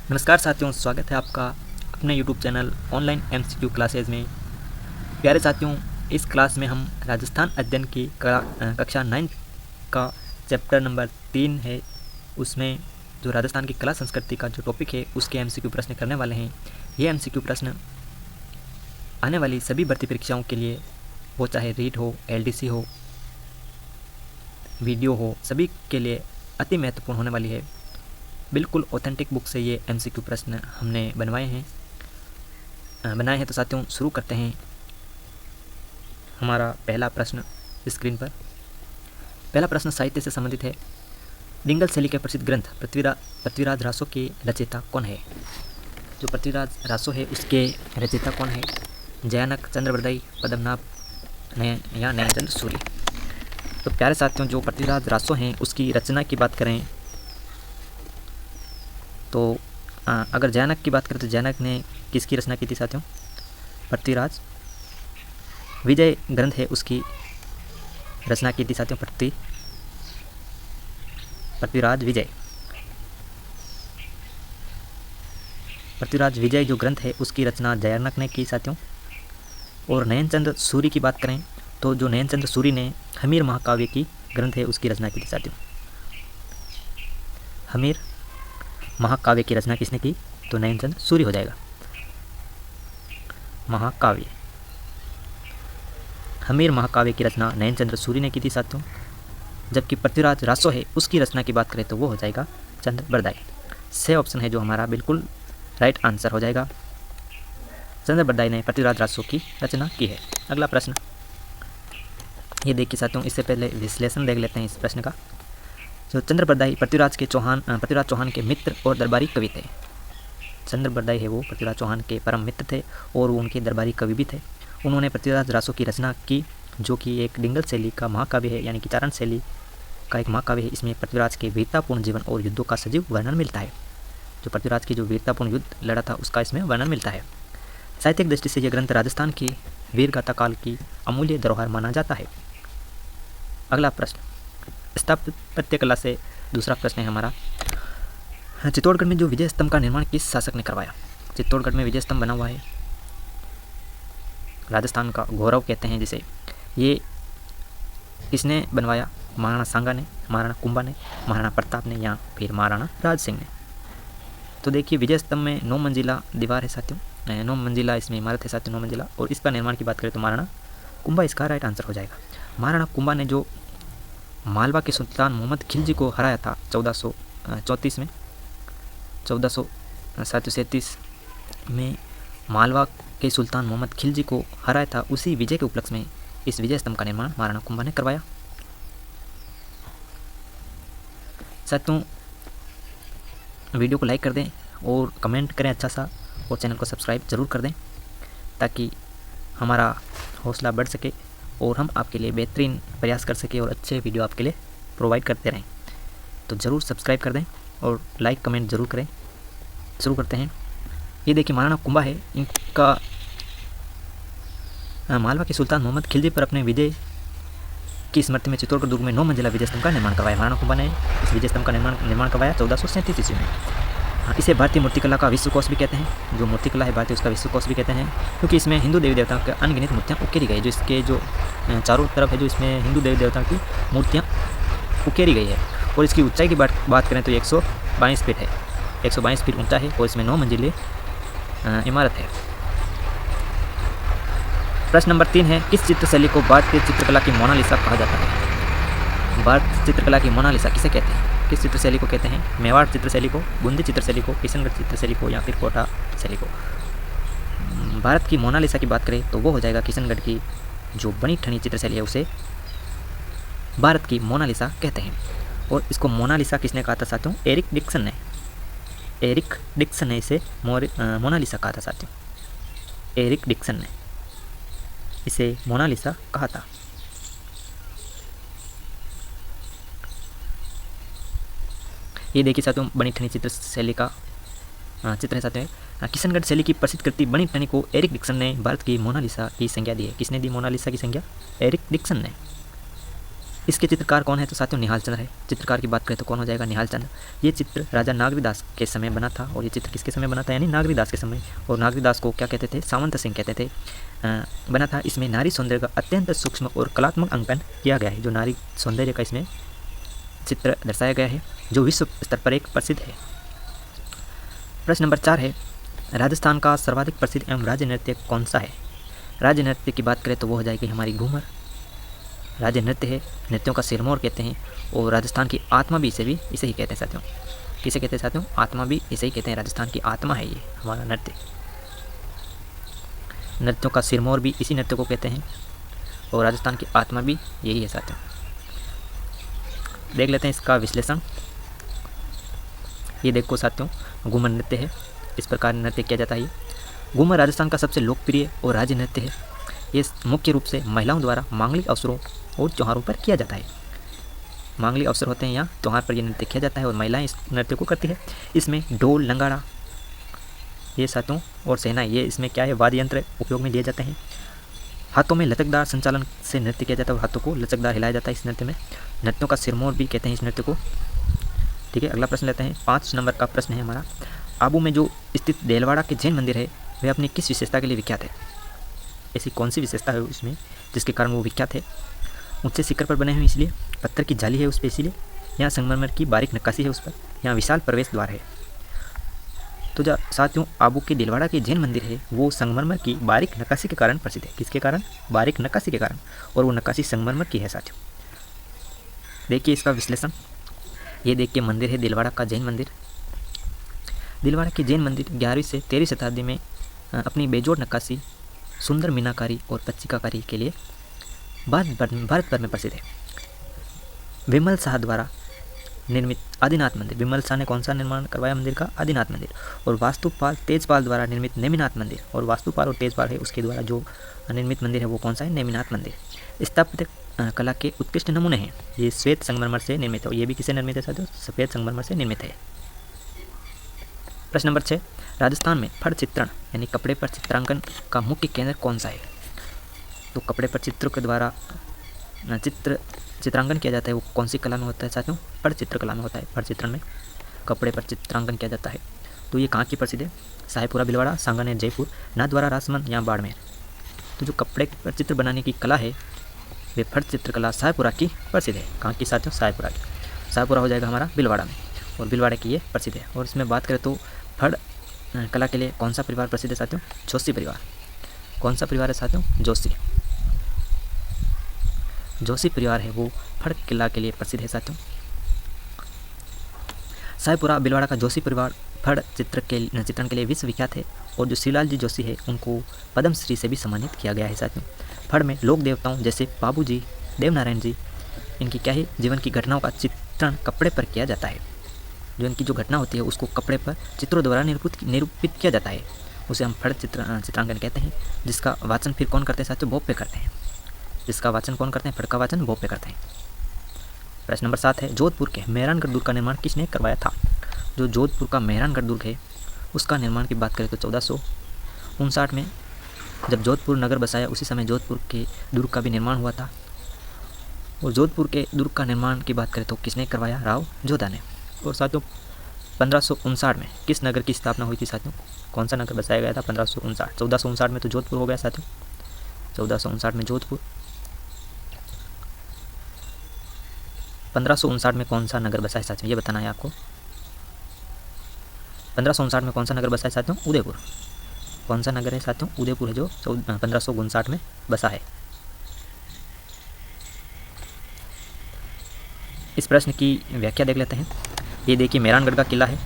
नमस्कार साथियों, स्वागत है आपका अपने YouTube channel online MCQ classes में। प्यारे साथियों, इस क्लास में हम राजस्थान अध्ययन की कक्षा 9 का चैप्टर नंबर 3 है। उसमें जो राजस्थान की कला संस्कृति का जो टॉपिक है उसके एमसीक्यू प्रश्न करने वाले हैं। ये एमसीक्यू प्रश्न आने वाली सभी भर्ती परीक्षाओं के लिए, वो चाहे रीट हो, एलडीसी हो, वीडियो हो, सभी के लिए अति महत्वपूर्ण होने वाली है। बिल्कुल ऑथेंटिक बुक से ये एमसीक्यू प्रश्न हमने बनाए हैं। तो साथियों, शुरू करते हैं। हमारा पहला प्रश्न स्क्रीन पर। पहला प्रश्न साहित्य से संबंधित है। डिंगल शैली के प्रसिद्ध ग्रंथ पृथ्वीराज रासो के रचयिता कौन है? जो पृथ्वीराज रासो है उसके रचयिता कौन है? जयानक, चंद्रबरदाई, पद्मनाभ या नयनचंद्र सूरी। तो प्यारे साथियों, जो पृथ्वीराज रासो हैं उसकी रचना की बात करें तो अगर जयानक की बात करें तो जयानक ने किसकी रचना की थी साथियों? पृथ्वीराज विजय ग्रंथ है उसकी रचना की थी साथियों। पृथ्वीराज विजय जो ग्रंथ है उसकी रचना जयानक ने की साथियों। और नयनचंद्र सूरी की बात करें तो जो नयनचंद्र सूरी ने हमीर महाकाव्य की ग्रंथ है उसकी रचना की थी साथियों। हमीर महाकाव्य की रचना किसने की? तो नयनचंद्र सूरी हो जाएगा। महाकाव्य, हमीर महाकाव्य की रचना नयनचंद्र सूरी ने की थी साथियों। जबकि पृथ्वीराज रासो है उसकी रचना की बात करें तो वो हो जाएगा चंद्रबरदाई। से ऑप्शन है जो हमारा बिल्कुल राइट आंसर हो जाएगा। चंद्रबरदाई ने पृथ्वीराज रासो की रचना की है। अगला प्रश्न ये देखिए साथियों, इससे पहले विश्लेषण देख लेते हैं इस प्रश्न का। जो चंद्रबरदाई पृथ्वीराज चौहान के मित्र और दरबारी कवि थे। चंद्रबरदाई है वो पृथ्वीराज चौहान के परम मित्र थे और वो उनके दरबारी कवि भी थे। उन्होंने पृथ्वीराज रासो की रचना की जो कि एक डिंगल शैली का महाकाव्य है, यानी कि चारण शैली का एक महाकाव्य है। इसमें पृथ्वीराज के वीरतापूर्ण जीवन और युद्धों का सजीव वर्णन मिलता है। जो पृथ्वीराज की जो वीरतापूर्ण युद्ध लड़ा था उसका इसमें वर्णन मिलता है। साहित्यिक दृष्टि से यह ग्रंथ राजस्थान की वीरगाथा काल की अमूल्य धरोहर माना जाता है। अगला प्रश्न स्थापत्य कला से दूसरा प्रश्न है हमारा। चित्तौड़गढ़ में जो विजय स्तंभ का निर्माण किस शासक ने करवाया? चित्तौड़गढ़ में विजय स्तंभ बना हुआ है, राजस्थान का गौरव कहते हैं जिसे। ये किसने बनवाया? महाराणा सांगा ने, महाराणा कुंभा ने, महाराणा प्रताप ने या फिर महाराणा राज सिंह ने। तो देखिए, विजय स्तंभ में 9 मंजिला दीवार है साथियों, 9 मंजिला इसमें इमारत है साथियों, 9 मंजिला। और इसका निर्माण की बात करें तो महाराणा कुंभा इसका राइट आंसर हो जाएगा। महाराणा कुंभा ने जो मालवा के सुल्तान मोहम्मद खिलजी को हराया था 1434 में, 1437 में मालवा के सुल्तान मोहम्मद खिलजी को हराया था, उसी विजय के उपलक्ष्य में इस विजय स्तंभ का निर्माण महाराणा कुंभा ने करवाया। साथियों, वीडियो को लाइक कर दें और कमेंट करें अच्छा सा, और चैनल को सब्सक्राइब ज़रूर कर दें ताकि हमारा हौसला बढ़ सके और हम आपके लिए बेहतरीन प्रयास कर सके और अच्छे वीडियो आपके लिए प्रोवाइड करते रहें। तो ज़रूर सब्सक्राइब कर दें और लाइक कमेंट ज़रूर करें। शुरू करते हैं। ये देखिए, महाराणा कुंभा है, इनका मालवा के सुल्तान मोहम्मद खिलजी पर अपने विजय की स्मृति में चित्तौड़गढ़ दुर्ग में 9 मंजिला विजय स्तंभ का निर्माण करवाया। महाराणा कुंभा ने इस विजय स्तंभ का निर्माण करवाया 1437 ईस्वी में। इसे भारतीय मूर्तिकला का विश्वकोश भी कहते हैं। जो मूर्तिकला है भारतीय, उसका विश्वकोश भी कहते हैं, क्योंकि इसमें हिंदू देवी देवताओं के अनगिनत मूर्तियाँ उकेरी गई। जो इसके जो चारों तरफ है, जो इसमें हिंदू देवी देवताओं की मूर्तियाँ उकेरी गई है। और इसकी ऊंचाई की बात करें तो 122 फीट है, 122 फीट ऊंचा है और इसमें 9 मंजिले इमारत है। प्रश्न नंबर 3 है, किस चित्रशैली को भारतीय चित्रकला की मोनालिसा कहा जाता है? भारतीय चित्रकला की मोनालिसा किसे कहते हैं? किस चित्रशैली को कहते हैं? मेवाड़ चित्रशैली को, बूंदी चित्रशैली को, किशनगढ़ चित्रशैली को या फिर कोटा शैली को? भारत की मोनालिसा की बात करें तो वो हो जाएगा किशनगढ़ की जो बनी ठनी चित्रशैली है उसे भारत की मोनालिसा कहते हैं। और इसको मोनालिसा किसने कहा था साथियों? एरिक डिक्सन ने। एरिक डिक्सन ने इसे मोनालिसा कहा था साथियों। एरिक डिक्सन ने इसे मोनालिसा कहा था। ये देखिए साथियों, बनी ठनी चित्रशैली का चित्र है साथियों। किशनगढ़ शैली की प्रसिद्ध कृति बनी ठनी को एरिक डिक्सन ने भारत की मोनालिसा की संज्ञा दी है। किसने दी मोनालिसा की संज्ञा? एरिक डिक्सन ने। इसके चित्रकार कौन है? तो साथियों निहाल चंद्र है। चित्रकार की बात करें तो कौन हो जाएगा? निहाल चंद्र। ये चित्र राजा नागरीदास के समय बना था, और ये चित्र किसके समय बना था? यानी नागरीदास के समय। और नागरीदास को क्या कहते थे? सामंत सिंह कहते थे। बना था। इसमें नारी सौंदर्य का अत्यंत सूक्ष्म और कलात्मक अंकन किया गया है। जो नारी सौंदर्य का इसमें चित्र दर्शाया गया है, जो विश्व स्तर पर एक प्रसिद्ध है। प्रश्न नंबर 4 है, राजस्थान का सर्वाधिक प्रसिद्ध एवं राज्य नृत्य कौन सा है? राज्य नृत्य की बात करें तो वो हो जाएगी हमारी घूमर। राज्य नृत्य है, नृत्यों का सिरमौर कहते हैं, और राजस्थान की आत्मा भी इसे ही कहते हैं साथियों। किसे कहते हैं साथियों? आत्मा भी इसे ही कहते हैं। राजस्थान की आत्मा है ये हमारा नृत्य। नृत्यों का सिरमौर भी इसी नृत्य को कहते हैं, और राजस्थान की आत्मा भी यही है साथियों। देख लेते हैं इसका विश्लेषण। ये देखो साथियों, घूमर नृत्य है, इस प्रकार नृत्य किया जाता है। ये घूमर राजस्थान का सबसे लोकप्रिय और राज्य नृत्य है। ये मुख्य रूप से महिलाओं द्वारा मांगलिक अवसरों और त्योहारों पर किया जाता है। मांगलिक अवसर होते हैं या त्यौहार पर यह नृत्य किया जाता है, और महिलाएं इस नृत्य को करती है। इसमें ढोल, नगाड़ा, ये साथियों, और सेनाएं, ये इसमें क्या है? वाद्य यंत्र उपयोग में लिए जाते हैं। हाथों में लचकदार संचालन से नृत्य किया जाता है, और हाथों को लचकदार हिलाया जाता है इस नृत्य में। नृत्यों का सिरमौर भी कहते हैं इस नृत्य को। ठीक है, अगला प्रश्न लेते हैं। 5 नंबर का प्रश्न है हमारा, आबू में जो स्थित देलवाड़ा के जैन मंदिर है वह अपनी किस विशेषता के लिए विख्यात है? ऐसी कौन सी विशेषता है उसमें जिसके कारण वो विख्यात है? ऊंचे शिखर पर बने हुए इसलिए, पत्थर की जाली है उस पर इसीलिए, यहाँ संगमरमर की बारीक नक्काशी है उस पर, यहाँ विशाल प्रवेश द्वार है। तो जो साथियों आबू के दिलवाड़ा के जैन मंदिर है वो संगमरमर की बारीक नक्काशी के कारण प्रसिद्ध है। किसके कारण? बारीक नक्काशी के कारण, और वो नक्काशी संगमरमर की है साथियों। देखिए इसका विश्लेषण। ये देखिए मंदिर है दिलवाड़ा का जैन मंदिर। दिलवाड़ा के जैन मंदिर 11वीं से 13वीं शताब्दी में अपनी बेजोड़ नक्काशी, सुंदर मीनाकारी और पच्चिकाकारी के लिए भारत भर में प्रसिद्ध है। विमल शाह द्वारा निर्मित आदिनाथ मंदिर, विमल शाह ने कौन सा निर्माण करवाया मंदिर का? आदिनाथ मंदिर। और वास्तुपाल तेजपाल द्वारा निर्मित नेमिनाथ मंदिर, और वास्तुपाल और तेजपाल है उसके द्वारा जो निर्मित मंदिर है वो कौन सा है? नेमिनाथ मंदिर। स्थापत्य कला के उत्कृष्ट नमूने हैं। ये श्वेत संगमरमर से निर्मित है, और ये भी किससे निर्मित है साथियों? सफ़ेद संगमरमर से निर्मित है। प्रश्न नंबर 6, राजस्थान में फड़ चित्रण यानी कपड़े पर चित्रांकन का मुख्य केंद्र कौन सा है? तो कपड़े पर चित्रों के द्वारा चित्रांकन किया जाता है वो कौन सी कला में होता है साथियों? फड़ चित्र कला में होता है। फड़ चित्रण में कपड़े पर चित्रांकन किया जाता है। तो ये कहाँ की प्रसिद्ध है? साहेबपुरा भिलवाड़ा, सांगानेर जयपुर, नाथद्वारा राजसमंद या बाड़मेर। तो जो कपड़े पर चित्र बनाने की कला है वे फड़ चित्रकला साहेबपुरा की प्रसिद्ध है। कहाँ की साथियों? साहेबपुरा की। साहेबपुरा हो जाएगा हमारा भिलवाड़ा में, और भिलवाड़ा की ये प्रसिद्ध है। और इसमें बात करें तो फड़ कला के लिए कौन सा परिवार प्रसिद्ध है साथियों? जोशी परिवार। कौन सा परिवार है साथियों? जोशी। जोशी परिवार है वो फड़ कला के लिए प्रसिद्ध है साथियों। साहेबपुरा भिलवाड़ा का जोशी परिवार फड़ चित्रण के लिए विश्वविख्यात है, और जो श्रीलाल जी जोशी है उनको पद्मश्री से भी सम्मानित किया गया है साथियों। फड़ में लोक देवताओं जैसे बाबू जी, देवनारायण जी, इनकी क्या है? जीवन की घटनाओं का चित्रण कपड़े पर किया जाता है। जो इनकी जो घटना होती है उसको कपड़े पर चित्रों द्वारा निरूपित किया जाता है, उसे हम फड़ चित्रांकन कहते हैं। जिसका वाचन फिर कौन करते हैं साथियों? भोप पे करते हैं। जिसका वाचन कौन करते हैं? फड़ का वाचन भोप पे करते हैं। प्रश्न नंबर 7 है, जोधपुर के मेहरानगढ़ दुर्ग का निर्माण किसने करवाया था? जो जोधपुर का मेहरानगढ़ दुर्ग है उसका निर्माण की बात करें तो 1459 में जब जोधपुर नगर बसाया उसी समय जोधपुर के दुर्ग का भी निर्माण हुआ था। और जोधपुर के दुर्ग का निर्माण की बात करें तो किसने करवाया? राव जोधा ने। और साथियों 1559 में किस नगर की स्थापना हुई थी साथियों? कौन सा नगर बसाया गया था? 1559। 1459 में तो जोधपुर हो गया साथियों। 1459 में जोधपुर। 1559 में कौन सा नगर बसा है साथियों? ये बताना है आपको। 1559 में कौन सा नगर बसा है साथियों? उदयपुर। कौन सा नगर है साथियों? उदयपुर है जो 1559 में बसा है। इस प्रश्न की व्याख्या देख लेते हैं। ये देखिए मेहरानगढ़ का किला है,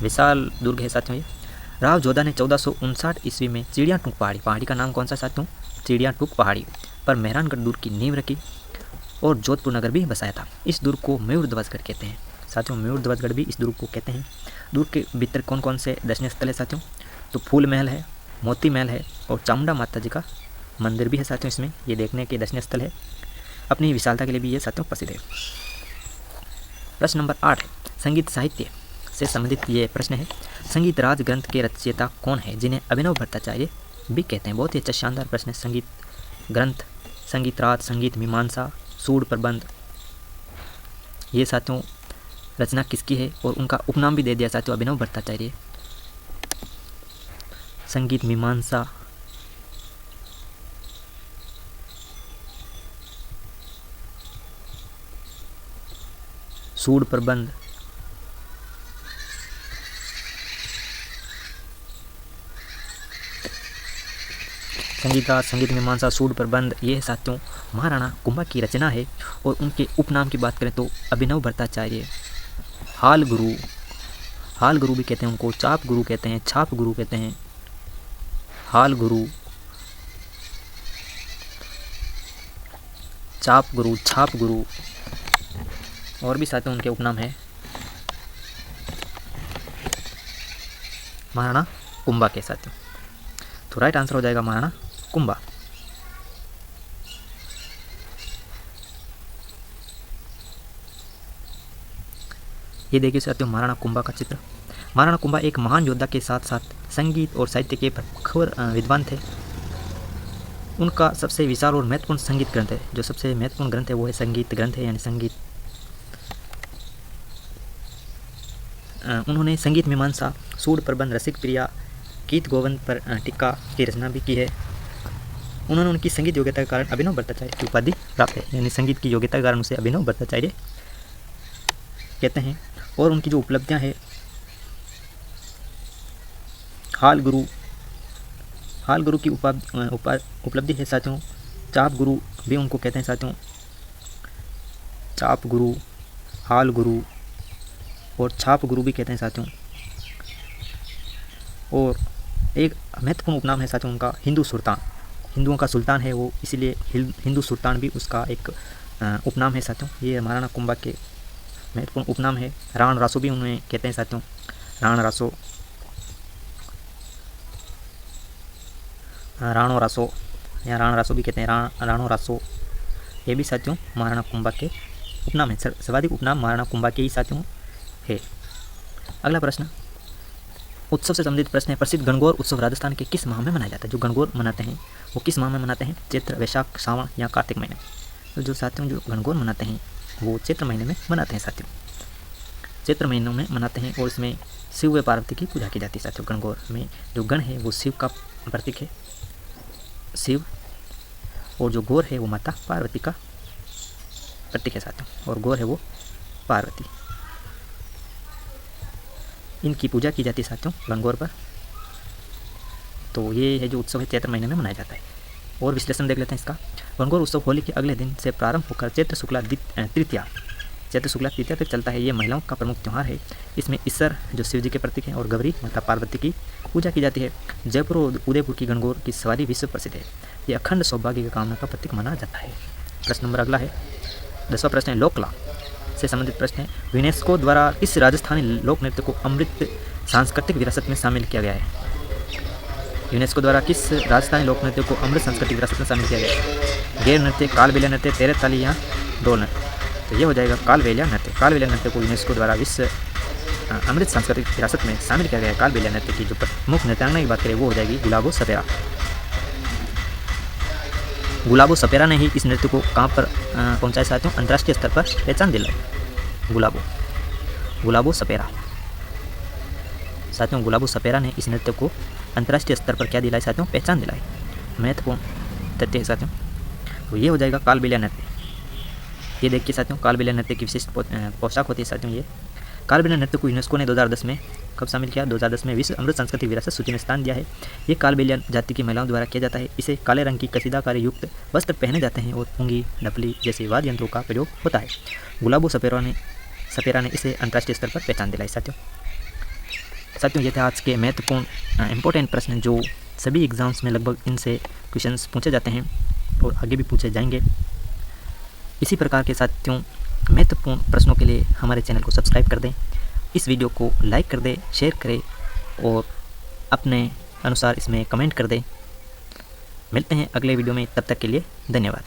विशाल दुर्ग है साथियों। ये राव जोधा ने 1459 ईस्वी में चिड़िया टूक पहाड़ी का नाम कौन सा साथियों? चिड़िया टूक पहाड़ी पर मेहरानगढ़ दुर्ग की नींव रखी और जोधपुर नगर भी बसाया था। इस दुर्ग को मयूर ध्वजगढ़ कहते हैं साथियों। मयूर ध्वजगढ़ भी इस दुर्ग को कहते हैं। दुर्ग के भीतर कौन कौन से दर्शनीय स्थल है साथियों? तो फूल महल है, मोती महल है, और चामुंडा माता जी का मंदिर भी है साथियों। इसमें ये देखने के दर्शनीय स्थल है। अपनी विशालता के लिए भी ये साथियों प्रसिद्ध है। प्रश्न नंबर 8 है, संगीत साहित्य से संबंधित ये प्रश्न है। संगीत राज ग्रंथ के रचयिता कौन है जिन्हें अभिनव भट्टाचार्य भी कहते हैं? बहुत ही अच्छा शानदार प्रश्न है। संगीत ग्रंथ, संगीत राज, संगीत मीमांसा, सूड प्रबंध, ये साथियों रचना किसकी है और उनका उपनाम भी दे दिया साथियों, अभिनव भट्टाचार्य। संगीत मीमांसा, सूड प्रबंध, संगीत मीमांसा, सूड प्रबंध, ये साथियों महाराणा कुंभा की रचना है। और उनके उपनाम की बात करें तो अभिनव भट्टाचार्य। हाल गुरु भी कहते हैं उनको, चाप गुरु कहते हैं, छाप गुरु कहते हैं, हाल गुरु, चाप गुरु, छाप गुरु, और भी साथियों उनके उपनाम है महाराणा कुंभा के साथियों। तो राइट आंसर हो जाएगा महाराणा कुंभा। ये देखिए साथियों महाराणा कुंभा का चित्र। महाराणा कुंभा एक महान योद्धा के साथ साथ संगीत और साहित्य के प्रखर विद्वान थे। उनका सबसे विशाल और महत्वपूर्ण संगीत ग्रंथ है, जो सबसे महत्वपूर्ण ग्रंथ है वो है संगीत ग्रंथ है, यानी संगीत। उन्होंने संगीत मीमांसा, सूड प्रबंध, रसिक प्रिया, गीत गोविंद पर टीका की रचना भी की है। उन्होंने उनकी संगीत योग्यता के कारण अभिनव भट्टाचार्य की उपाधि प्राप्त है, यानी संगीत की योग्यता के कारण उसे अभिनव भट्टाचार्य कहते हैं। और उनकी जो उपलब्धियां हैं, हाल गुरु की उपलब्धि है साथियों। चाप गुरु भी उनको कहते हैं साथियों, चाप गुरु, हाल गुरु और छाप गुरु भी कहते हैं साथियों। और एक महत्वपूर्ण उपनाम है साथियों उनका हिंदू सुल्तान, हिंदुओं का सुल्तान है वो, इसीलिए हिंदू सुल्तान भी उसका एक उपनाम है साथियों। ये महाराणा कुंभा के महत्वपूर्ण उपनाम है। राण रासो भी उन्हें कहते हैं साथियों, राणो रासो या राण रासो भी कहते हैं, राणो रासो, ये भी साथियों महाराणा कुंभा के उपनाम है। सर्वाधिक उपनाम महाराणा कुंभा के ही साथियों है। अगला प्रश्न उत्सव से संबंधित प्रश्न है। प्रसिद्ध गणगौर उत्सव राजस्थान के किस माह में मनाया जाता है? जो गणगौर मनाते हैं वो किस माह में मनाते हैं? चैत्र, वैशाख, सावन या कार्तिक महीने। तो जो साथियों जो गणगौर मनाते हैं वो चैत्र महीने में मनाते हैं साथियों, चैत्र महीनों में मनाते हैं। और इसमें शिव व पार्वती की पूजा की जाती है साथियों। गणगौर में जो गण है वो शिव का प्रतीक है, शिव, और जो गौर है वो माता पार्वती का प्रतीक है साथियों, और गौर है वो पार्वती। इनकी पूजा की जाती है साथियों गणगौर पर। तो ये है जो उत्सव है चैत्र महीने में मनाया जाता है। और विश्लेषण देख लेते हैं इसका। गणगौर उत्सव होली के अगले दिन से प्रारंभ होकर चैत्र शुक्ला तृतीया तक चलता है। ये महिलाओं का प्रमुख त्यौहार है। इसमें ईश्वर जो शिव जी के प्रतीक हैं और गौरी माता पार्वती की पूजा की जाती है। जयपुर और उदयपुर की गणगौर की सवारी विश्व प्रसिद्ध है। ये अखंड सौभाग्य की कामना का प्रतीक माना जाता है। प्रश्न नंबर अगला है 10वां प्रश्न है लोककला से संबंधित प्रश्न है। यूनेस्को द्वारा किस राजस्थानी लोक नृत्य को अमृत सांस्कृतिक विरासत में शामिल किया गया है? यूनेस्को द्वारा किस राजस्थानी लोक नृत्य को अमृत सांस्कृतिक विरासत में शामिल किया गया है? गैर नृत्य, कालबेलिया नृत्य, तेरे ताली या डोल नृत्य। तो ये हो जाएगा कालबेलिया नृत्य। कालबेलिया नृत्य को यूनेस्को द्वारा विश्व अमृत सांस्कृतिक विरासत में शामिल किया गया है। कालबेलिया नृत्य की जो प्रमुख नृत्यांगना की बात करें वो हो जाएगी गुलाबो सपेरा। गुलाबो सपेरा ने ही इस नृत्य को कहाँ पर पहुँचाया साथियों? अंतर्राष्ट्रीय स्तर पर पहचान दिलाई। गुलाबो सपेरा साथियों, गुलाबो सपेरा ने इस नृत्य को अंतर्राष्ट्रीय स्तर पर क्या दिलाई साथियों? पहचान दिलाई। महत्वपूर्ण तथ्य है साथियों। तो ये हो जाएगा कालबेलिया नृत्य। ये देखिए साथियों कालबेलिया नृत्य की विशिष्ट पोशाक होती है साथियों। ये कालबेलिया नृत्य को यूनेस्को ने 2010 में कब शामिल किया? 2010 में विश्व अमृत सांस्कृतिक विरासत सूची में स्थान दिया है। ये कालबेलिया जाति की महिलाओं द्वारा किया जाता है। इसे काले रंग की कसीदाकारी युक्त वस्त्र पहने जाते हैं और पुंगी, डपली जैसे वाद्य यंत्रों का प्रयोग होता है। गुलाबो सपेरा ने इसे अंतर्राष्ट्रीय स्तर पर पहचान दिलाई साथियों। ये थे आज के महत्वपूर्ण इंपॉर्टेंट प्रश्न जो सभी एग्जाम्स में लगभग इनसे क्वेश्चंस पूछे जाते हैं और आगे भी पूछे जाएंगे। इसी प्रकार के साथियों महत्वपूर्ण प्रश्नों के लिए हमारे चैनल को सब्सक्राइब कर दें, इस वीडियो को लाइक कर दें, शेयर करें और अपने अनुसार इसमें कमेंट कर दें। मिलते हैं अगले वीडियो में, तब तक के लिए धन्यवाद।